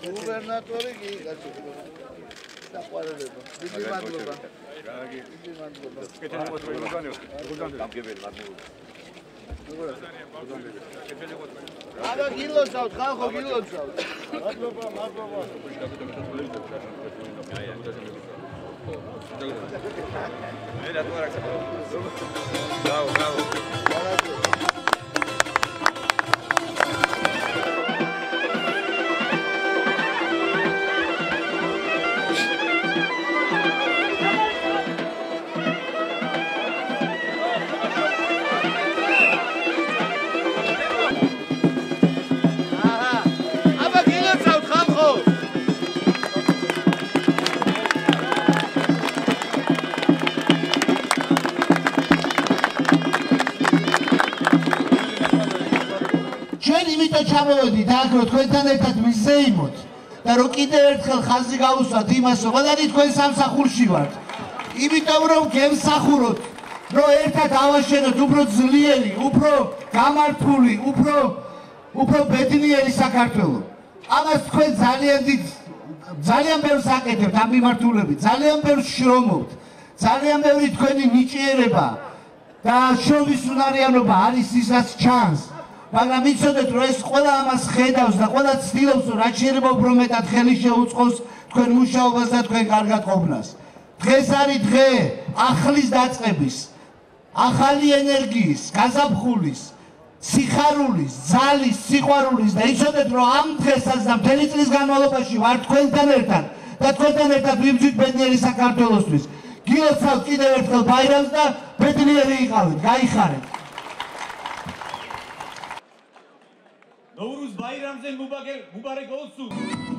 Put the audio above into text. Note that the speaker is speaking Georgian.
გუბერნატორი კი კაცო. საყვარელება. დიდი მადლობა. დიდი მადლობა. აბა გილოცავთ, ხალხო გილოცავთ. მადლობა, მადლობა. ჩამოვედით აქ რომ თქვენთან ერთად მისეიმოთ და რომ კიდევ ერთხელ ხაზი გავუსვათ იმას რომ ყველანი თქვენ სამსახურში ვართ იმიტომ რომ გემსახუროთ რომ ერთად ავაშენოთ უფრო ძლიერი, უფრო გამართული, უფრო ბედნიერი საქართველო. ამას თქვენ ძალიან ბევრს აკეთებთ ამ მიმართულებით, ძალიან ბევრს შრომობთ, ძალიან ბევრი თქვენი ნიჭიერება და შრომის უნარიანობა არის ისაც ჩანს. მაგრამ იცოდეთ რომ ეს ყველა ამას ხედავს და ყველა ცდილობს რომ რაც შეიძლება უფრო მეტად ხელი შეუწყოს თქვენ მუშაობას და თქვენ კარგად ყოფნას. დღეს არის დღე ახლის დაწყების, ახალი ენერგიის, გაზაფხულის, სიხარულის, ძალის, სიყვარულის და იცოდეთ რომ ამ დღესაც და მთელი წლის განმავლობაში ვარ თქვენთან ერთად და თქვენთან ერთად ვიბრძვით ბედნიერი საქართველოსთვის. გილოცავთ კიდევ ერთხელ ბაირამს და ბედნიერი იყავით, გაიხარეთ. نوروز بایرامزن مبارک olsun.